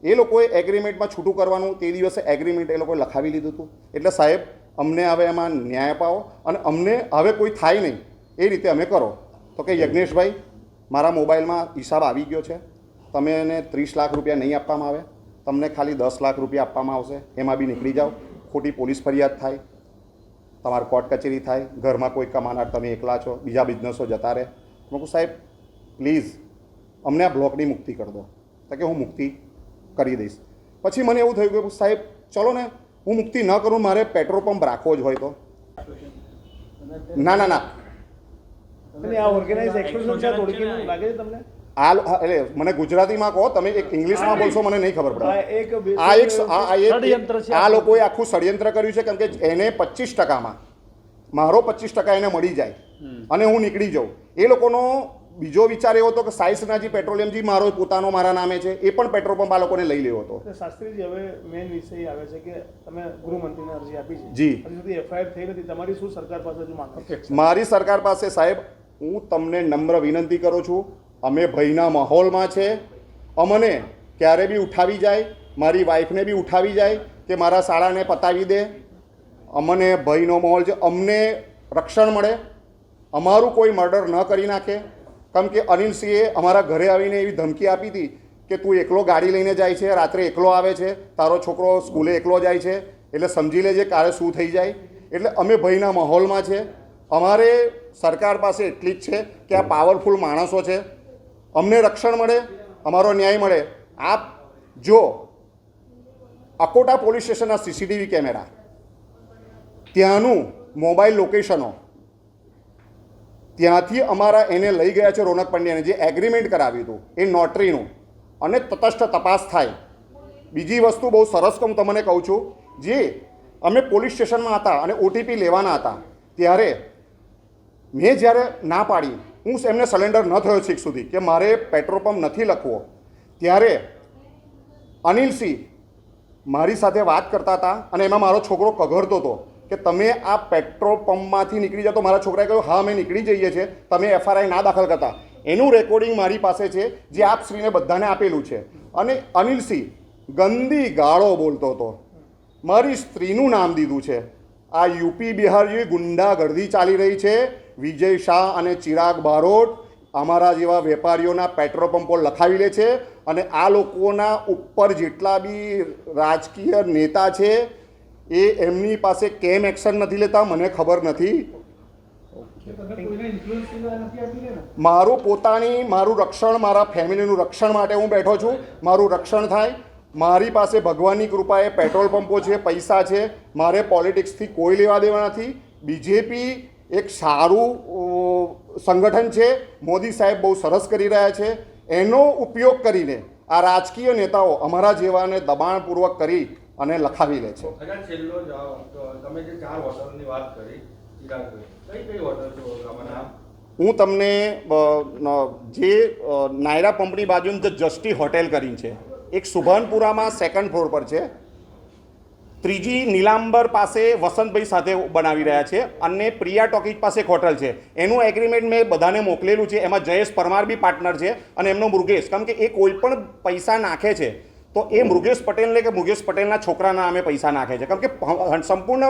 એ લોકોએ એગ્રીમેન્ટમાં છૂટું કરવાનું તે દિવસે એગ્રીમેન્ટ એ લોકોએ લખાવી લીધું હતું. એટલે સાહેબ અમને હવે એમાં ન્યાય અપાવો અને અમને હવે કોઈ થાય નહીં એ રીતે અમે કરો. તો કે યજ્ઞેશભાઈ મારા મોબાઈલમાં હિસાબ આવી ગયો છે, તમે એને 30 લાખ રૂપિયા નહીં આપવામાં આવે, તમને ખાલી 10 લાખ રૂપિયા આપવામાં આવશે, એમાં બી નીકળી જાઓ. ખોટી પોલીસ ફરિયાદ થાય, તમારે કોર્ટ કચેરી થાય, ઘરમાં કોઈ કમાનાર તમે એકલા છો, બીજા બિઝનેસો જતા રહે. હું કહું સાહેબ પ્લીઝ અમને આ બ્લોકની મુક્તિ કરી દો. તો કે હું મુક્તિ કરી દઈશ. પછી મને એવું થયું કે સાહેબ ચલો ને હું મુક્તિ ન કરું, મારે પેટ્રોલ પંપ રાખવો જ હોય તો. ના અને આ ઓર્ગેનાઇઝ એક્સટોર્શન છે થોડીક એવું લાગે છે તમને? એટલે મને ગુજરાતીમાં કહો, તમે એક ઇંગ્લિશમાં બોલશો મને નહીં ખબર પડે. આ લોકોએ આખું ષડયંત્ર કર્યું છે, કેમ કે એને 25%માં મારો 25% એને મળી જાય અને હું નીકળી જાઉં. એ લોકોનો બીજો વિચાર એવો હતો કે સાઈ શ્રીનાથજી પેટ્રોલિયમજી મારો પોતાનો મારા નામે છે, એ પણ પેટ્રોલ પંપ આ લોકોને લઈ લેવો હતો. શાસ્ત્રીજી, હવે મેઇન વિષય આવે છે કે તમે ગૃહમંત્રીને અરજી આપી છે. જી. હજુ સુધી એફઆઈઆર થઈ નથી. તમારી શું સરકાર પાસે હજુ માંગ છે? મારી સરકાર પાસે સાહેબ, હું તમને નમ્ર વિનંતી કરું છું, અમે ભયના માહોલમાં છે. અમને ક્યારે બી ઉઠાવી જાય, મારી વાઈફને બી ઉઠાવી જાય કે મારા શાળાને પતાવી દે. અમને ભયનો માહોલ છે. અમને રક્ષણ મળે, અમારું કોઈ મર્ડર ન કરી નાખે. કેમ કે અનિલસિંહે અમારા ઘરે આવીને એવી ધમકી આપી હતી કે તું એકલો ગાડી લઈને જાય છે, રાત્રે એકલો આવે છે, તારો છોકરો સ્કૂલે એકલો જાય છે, એટલે સમજી લેજે કાલે શું થઈ જાય. એટલે અમે ભયના માહોલમાં છે. અમારે સરકાર પાસે એટલી જ છે કે આ પાવરફુલ માણસો છે, અમને રક્ષણ મળે, અમારો ન્યાય મળે. આપ જો અકોટા પોલીસ સ્ટેશનના સીસીટીવી કેમેરા, ત્યાંનું મોબાઈલ લોકેશનો, ત્યાંથી અમારા એને લઈ ગયા છે રોનક પંડ્યાને, જે એગ્રીમેન્ટ કરાવ્યું હતું એ નોટરીનું, અને તટસ્થ તપાસ થાય. બીજી વસ્તુ બહુ સરસ હું તમને કહું છું, જે અમે પોલીસ સ્ટેશનમાં હતા અને ઓટીપી લેવાના હતા, ત્યારે મેં જ્યારે ના પાડી, હું એમને સરેન્ડર ન થયો છેક સુધી કે મારે પેટ્રોલ પંપ નથી લખવો, ત્યારે અનિલસિંહ મારી સાથે વાત કરતા હતા અને એમાં મારો છોકરો કગરતો હતો કે તમે આ પેટ્રોલ પંપમાંથી નીકળી જાઓ. તો મારા છોકરાએ કહ્યું હા અમે નીકળી જઈએ છીએ, તમે એફઆરઆઈ ના દાખલ કરતા. એનું રેકોર્ડિંગ મારી પાસે છે, જે આપ શ્રીને બધાને આપેલું છે. અને અનિલસિંહ ગંદી ગાળો બોલતો હતો, મારી સ્ત્રીનું નામ દીધું છે. આ યુપી બિહાર જેવી ગુંડાગર્દી ચાલી રહી છે. વિજય શાહ અને ચિરાગ બારોટ અમારા જેવા વેપારીઓના પેટ્રોલ પંપો લખાવી લે છે, અને આ લોકોના ઉપર જેટલા બી રાજકીય નેતા છે એ એમની પાસે કેમ એક્શન નથી લેતા મને ખબર નથી. મારું રક્ષણ, મારા ફેમિલીનું રક્ષણ માટે હું બેઠો છું. મારું રક્ષણ થાય. મારી પાસે ભગવાનની કૃપાએ પેટ્રોલ પંપો છે, પૈસા છે. મારે પોલિટિક્સથી કોઈ લેવા દેવા નથી. બીજેપી એક સારું સંગઠન છે, મોદી સાહેબ બહુ સરસ કરી રહ્યા છે. એનો ઉપયોગ કરીને આ રાજકીય નેતાઓ અમારા જેવાને દબાણપૂર્વક કરી અને લખાવી લે છે. છેલ્લો તમે જે 4 હોટલની વાત કરી, ચિરાગભાઈ, કઈ હોટલ છે ઓળખામાં? હું તમને જે નાયરા પંપની બાજુની જે જસ્ટી હોટેલ કરીને છે, એક સુભાનપુરામાં 2nd ફ્લોર પર છે. ત્રીજી નીલાંબર પાસે વસંતભાઈ સાથે બનાવી રહ્યા છે, અને પ્રિયા ટોકીજ પાસે એક હોટલ છે. એનું એગ્રીમેન્ટ મેં બધાને મોકલેલું છે. એમાં જયેશ પરમાર બી પાર્ટનર છે, અને એમનો મૃગેશ. કેમ કે એ કોઈ પણ પૈસા નાખે છે તો એ મૃગેશ પટેલને કે મૃગેશ પટેલના છોકરાના નામે પૈસા નાખે છે. કેમ કે સંપૂર્ણ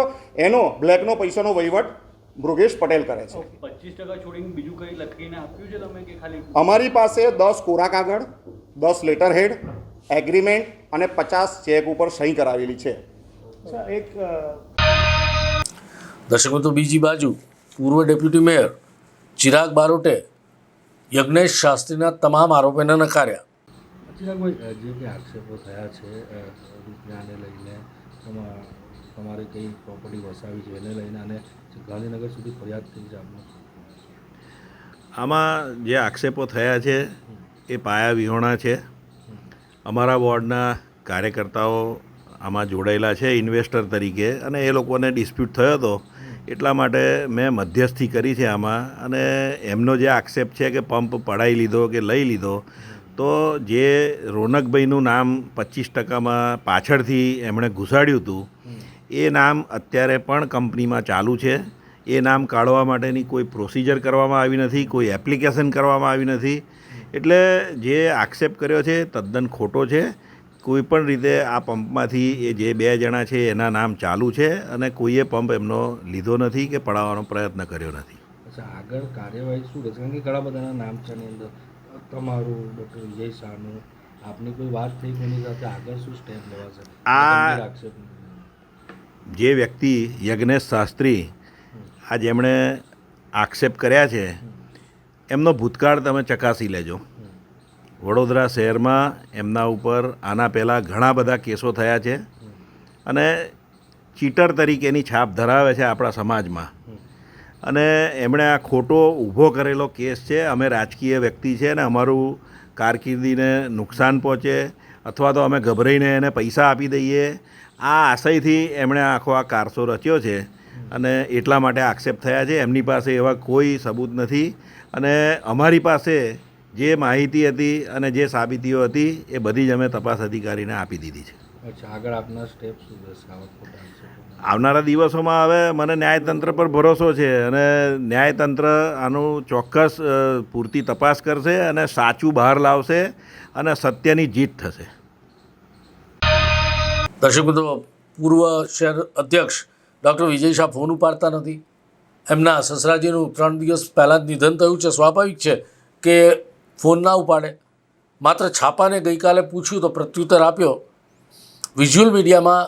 એનો બ્લેકનો પૈસાનો વહીવટ મૃગેશ પટેલ કરે છે. 25% છોડીને બીજું કંઈ લખીને આપ્યું છે તમે કે ખાલી? અમારી પાસે 10 કોરા કાગળ, 10 લેટર હેડ, એગ્રીમેન્ટ અને 50 ચેક ઉપર સહી કરાવેલી છે. દર્શક મિત્રો, બીજી બાજુ પૂર્વ ડેપ્યુટી મેયર ચિરાગ બારોટે યજ્ઞેશ શાસ્ત્રીના તમામ આરોપોને નકાર્યા. ચિરાગભાઈ, જે કંઈ આક્ષેપો થયા છે રૂપિયાને લઈને, તમારે કઈ પ્રોપર્ટી વસાવી છે એને લઈને, અને ગાંધીનગર સુધી ફરિયાદ થઈ છે આપને? આમાં જે આક્ષેપો થયા છે એ પાયા વિહોણા છે. અમારા વોર્ડના કાર્યકર્તાઓ આમાં જોડાયેલા છે ઇન્વેસ્ટર તરીકે, અને એ લોકોને ડિસ્પ્યુટ થયો હતો, એટલા માટે મેં મધ્યસ્થી કરી છે આમાં. અને એમનો જે આક્ષેપ છે કે પંપ પડાવી લીધો કે લઈ લીધો, તો જે રોનકભાઈનું નામ 25%માં પાછળથી એમણે ઘુસાડ્યું હતું, એ નામ અત્યારે પણ કંપનીમાં ચાલુ છે. એ નામ કાઢવા માટેની કોઈ પ્રોસિજર કરવામાં આવી નથી, કોઈ એપ્લિકેશન કરવામાં આવી નથી. એટલે જે આક્ષેપ કર્યો છે તદ્દન ખોટો છે. કોઈ પણ રીતે આ પંપમાંથી એ જે 2 જણા છે એના નામ ચાલુ છે, અને કોઈએ પંપ એમનો લીધો નથી કે પડાવવાનો પ્રયત્ન કર્યો નથી. અચ્છા, આગળ કાર્યવાહી શું રહેશે? કારણ કે ઘણા બધાના નામ છે એની અંદર, તમારું, ડૉક્ટર વિજય શાહનું, આપની કોઈ વાત થઈ કોની સાથે? આગળ શું સ્ટેપ લેવાશે? આ જે વ્યક્તિ યજ્ઞેશ શાસ્ત્રી આ જેમણે આક્ષેપ કર્યા છે, એમનો ભૂતકાળ તમે ચકાસી લેજો. વડોદરા શહેરમાં એમના ઉપર આના પહેલાં ઘણા બધા કેસો થયા છે, અને ચીટર તરીકેની છાપ ધરાવે છે આપણા સમાજમાં. અને એમણે આ ખોટો ઊભો કરેલો કેસ છે. અમે રાજકીય વ્યક્તિ છે ને અમારું કારકિર્દીને નુકસાન પહોંચે અથવા તો અમે ગભરાઈને એને પૈસા આપી દઈએ, આ આશયથી એમણે આખો આ કારસો રચ્યો છે અને એટલા માટે આક્ષેપ થયા છે. એમની પાસે એવા કોઈ સબૂત નથી અને અમારી પાસે જે માહિતી હતી અને જે સાબિતીઓ હતી એ બધી જ અમે તપાસ અધિકારીને આપી દીધી છે. અચ્છા, આગળ આપના સ્ટેપ શું રહેશે આવા ખોટા આક્ષેપોના? આવનારા દિવસોમાં હવે મને ન્યાયતંત્ર પર ભરોસો છે અને ન્યાયતંત્ર આનું ચોક્કસ પૂરતી તપાસ કરશે અને સાચું બહાર લાવશે અને સત્યની જીત થશે. દર્શક મિત્રો, પૂર્વ શહેર અધ્યક્ષ ડૉક્ટર વિજય શાહ ફોન ઉપાડતા નથી. એમના સસરાજીનું 3 દિવસ પહેલાં જ નિધન થયું છે. સ્વાભાવિક છે કે ફોન ના ઉપાડે. માત્ર છાપાને ગઈકાલે પૂછ્યું તો પ્રત્યુત્તર આપ્યો. વિઝ્યુઅલ મીડિયામાં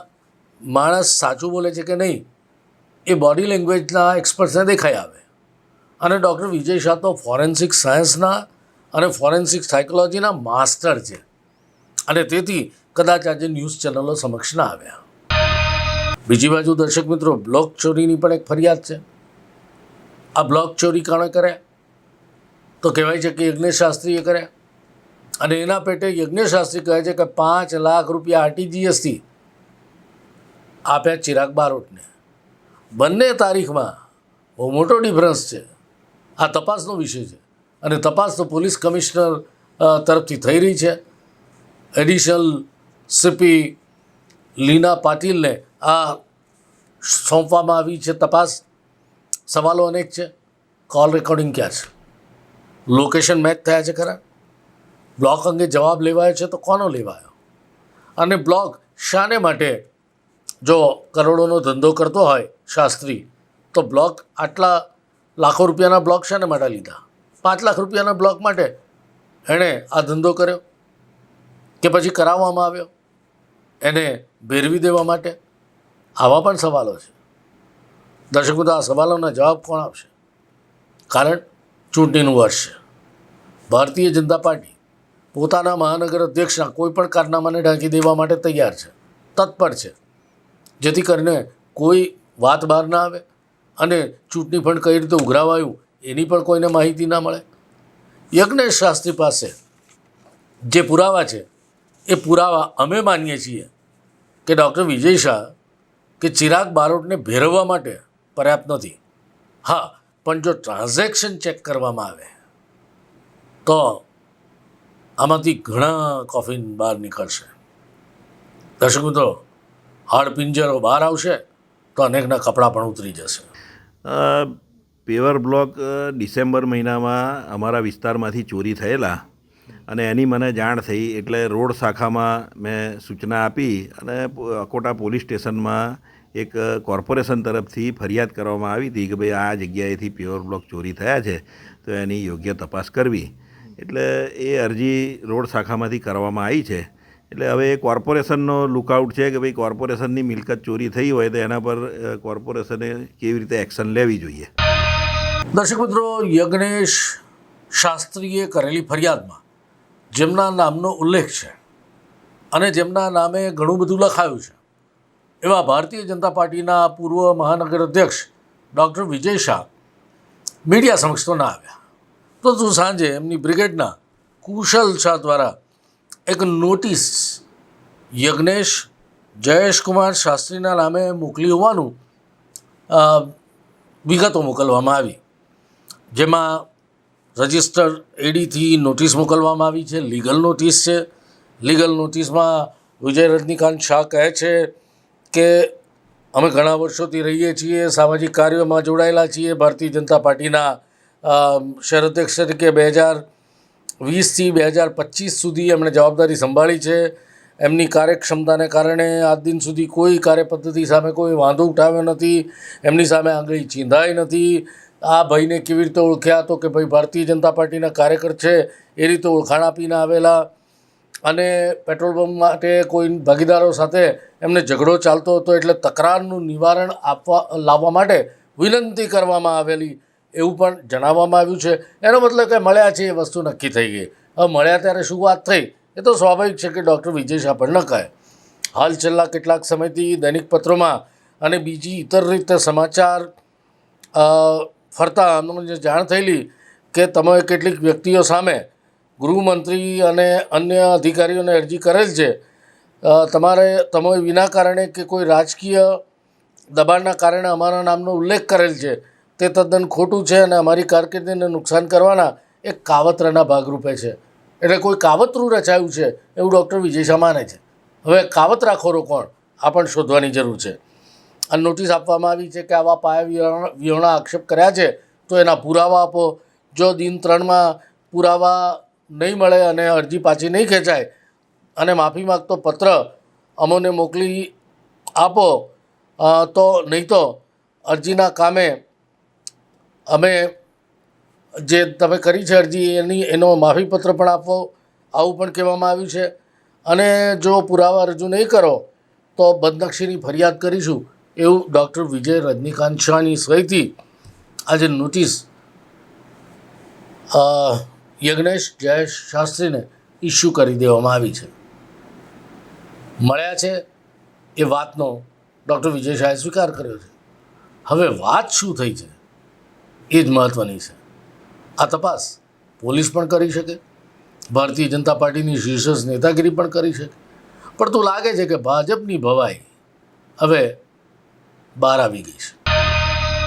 માણસ સાચું બોલે છે કે નહીં એ બોડી લેંગ્વેજના એક્સપર્ટ્સને દેખાઈ આવે. અને ડૉક્ટર વિજય શાહ તો ફોરેન્સિક સાયન્સના અને ફોરેન્સિક સાયકોલોજીના માસ્ટર છે અને તેથી કદાચ આજે ન્યૂઝ ચેનલો સમક્ષ ના આવ્યા. બીજી બાજુ દર્શક મિત્રો, બ્લોક ચોરીની પણ એક ફરિયાદ છે. આ બ્લોક ચોરી કોણે કર્યા? તો કહેવાય છે કે યજ્ઞેશ શાસ્ત્રીએ કર્યા અને એના પેટે યજ્ઞેશ શાસ્ત્રી કહે છે કે 5 લાખ રૂપિયા RTGSથી આપ્યા ચિરાગ બારોટને. બંને તારીખમાં બહુ મોટો ડિફરન્સ છે. આ તપાસનો વિષય છે અને તપાસ તો પોલીસ કમિશનર તરફથી થઈ રહી છે. એડિશનલ CP લીના પાટીલને આ સોંપવામાં આવી છે તપાસ. સવાલો અનેક છે. કોલ રેકોર્ડિંગ ક્યાં છે? લોકેશન મેચ થયા છે ખરા? બ્લોક અંગે જવાબ લેવાયો છે તો કોનો લેવાયો? અને બ્લોક શાને માટે, જો કરોડોનો ધંધો કરતો હોય શાસ્ત્રી, તો બ્લોક આટલા લાખો રૂપિયાના બ્લોક શાને માટે લીધા? 5 લાખ રૂપિયાના બ્લોક માટે એણે આ ધંધો કર્યો કે પછી કરાવવામાં આવ્યો એને ભેરવી દેવા માટે? આવા પણ સવાલો છે. દર્શક મિત્રો, આ સવાલોના જવાબ કોણ આપશે? કારણ ચૂંટણીનું વર્ષ છે. ભારતીય જનતા પાર્ટી પોતાના મહાનગર અધ્યક્ષના કોઈ પણ કારનામાને ઢાંકી દેવા માટે તૈયાર છે, તત્પર છે, જેથી કરીને કોઈ વાત બહાર ના આવે અને ચૂંટણી ફંડ કઈ રીતે ઉઘરાવાયું એની પણ કોઈને માહિતી ના મળે. યજ્ઞેશ શાસ્ત્રી પાસે જે પુરાવા છે એ પુરાવા અમે માનીએ છીએ કે ડૉક્ટર વિજય શાહ કે ચિરાગ બારોટને ભેરવવા માટે પર્યાપ્ત નથી. હા, પણ જો ટ્રાન્ઝેક્શન ચેક કરવામાં આવે તો આમાંથી ઘણા કોફિન બહાર નીકળશે. દર્શક મિત્રો, હાડપિંજરો બહાર આવશે તો અનેકના કપડાં પણ ઉતરી જશે. પેવર બ્લોક ડિસેમ્બર મહિનામાં અમારા વિસ્તારમાંથી ચોરી થયેલા અને એની મને જાણ થઈ એટલે રોડ શાખામાં મેં સૂચના આપી અને અકોટા પોલીસ સ્ટેશનમાં એક કોર્પોરેશન તરફથી ફરિયાદ કરવામાં આવી હતી કે ભાઈ આ જગ્યાએથી પેવર બ્લોક ચોરી થયા છે તો એની યોગ્ય તપાસ કરવી. એટલે એ અરજી રોડ શાખામાંથી કરવામાં આવી છે. એટલે હવે એ કોર્પોરેશનનો લુકઆઉટ છે કે ભાઈ કોર્પોરેશનની મિલકત ચોરી થઈ હોય તો એના પર કોર્પોરેશને કેવી રીતે એક્શન લેવી જોઈએ. દર્શક મિત્રો, યજ્ઞેશ શાસ્ત્રીએ કરેલી ફરિયાદમાં જેમના નામનો ઉલ્લેખ છે અને જેમના નામે ઘણું બધું લખાયું છે એવા ભારતીય જનતા પાર્ટીના પૂર્વ મહાનગર અધ્યક્ષ ડૉક્ટર વિજય શાહ મીડિયા સમક્ષ તો ના આવ્યા. તો સાંજે એમની બ્રિગેડના કુશલ શાહ દ્વારા એક નોટિસ યજ્ઞેશ જયેશકુમાર શાસ્ત્રીના નામે મોકલી હોવાનું વિગતો મોકલવામાં આવી, જેમાં રજિસ્ટર ADથી નોટિસ મોકલવામાં આવી છે. લીગલ નોટિસ છે. લીગલ નોટિસમાં વિજય રજનીકાંત શાહ કહે છે કે અમે ઘણા વર્ષોથી રહીએ છીએ, સામાજિક કાર્યોમાં જોડાયેલા છીએ. ભારતીય જનતા પાર્ટીના શહેર અધ્યક્ષ તરીકે 2020થી 2025 સુધી એમણે જવાબદારી સંભાળી છે. એમની કાર્યક્ષમતાને કારણે આજ દિન સુધી કોઈ કાર્યપદ્ધતિ સામે કોઈ વાંધો ઉઠાવ્યો નથી. એમની સામે આંગળી ચીંધાઈ નથી. આ ભાઈને કેવી રીતે ઓળખ્યા તો કે ભાઈ ભારતીય જનતા પાર્ટીના કાર્યકર છે એ રીતે ઓળખાણ આપીને આવેલા. અને પેટ્રોલ પંપ માટે કોઈ ભાગીદારો સાથે એમને ઝઘડો ચાલતો હતો એટલે તકરારનું નિવારણ લાવવા માટે વિનંતી કરવામાં આવેલી એવું પણ જણાવવામાં આવ્યું છે. એનો મતલબ કે મળ્યા છે એ વસ્તુ નક્કી થઈ ગઈ. હવે મળ્યા ત્યારે શું વાત થઈ એ તો સ્વાભાવિક છે કે ડૉક્ટર વિજય શાહ પણ ન કહે. હાલ છેલ્લા કેટલાક સમયથી દૈનિક પત્રોમાં અને બીજી ઇતર રીતે સમાચાર ફરતા અમને જાણ થયેલી કે તમે કેટલીક વ્યક્તિઓ સામે ગૃહમંત્રી અને અન્ય અધિકારીઓને અરજી કરેલ છે. તમે વિના કારણે કે કોઈ રાજકીય દબાણના કારણે અમારા નામનો ઉલ્લેખ કરેલ છે તે તદ્દન ખોટું છે અને અમારી કારકિર્દીને નુકસાન કરવાના એક કાવતરાના ભાગરૂપે છે. એટલે કોઈ કાવતરું રચાયું છે એવું ડૉક્ટર વિજય શાહ માને છે. હવે કાવતરાખોરો કોણ આ પણ શોધવાની જરૂર છે. અને નોટિસ આપવામાં આવી છે કે આવા પાયા વિહોણા આક્ષેપ કર્યા છે તો એના પુરાવા આપો. જો દિન 3માં પુરાવા નહીં મળે અને અરજી પાછી નહીં ખેંચાય અને માફી માગતો પત્ર અમોને મોકલી આપો તો નહીં તો અરજીના કામે અમે જે તમે કરી છે અરજી એનો માફીપત્ર પણ આપો આવું પણ કહેવામાં આવ્યું છે. અને જો પુરાવા રજૂ નહીં કરો તો બદનક્ષીની ફરિયાદ કરીશું એવું ડૉક્ટર વિજય રજનીકાંત શાહની સહીથી આજે નોટિસ યજ્ઞેશ જયેશ શાસ્ત્રીને ઇસ્યુ કરી દેવામાં આવી છે. મળ્યા છે એ વાતનો ડૉક્ટર વિજય શાહે સ્વીકાર કર્યો છે. હવે વાત શું થઈ છે એ જ મહત્ત્વની છે. આ તપાસ પોલીસ પણ કરી શકે, ભારતીય જનતા પાર્ટીની શીર્ષ નેતાગીરી પણ કરી શકે, પણ તો લાગે છે કે ભાજપની ભવાઈ હવે બહાર આવી ગઈ છે.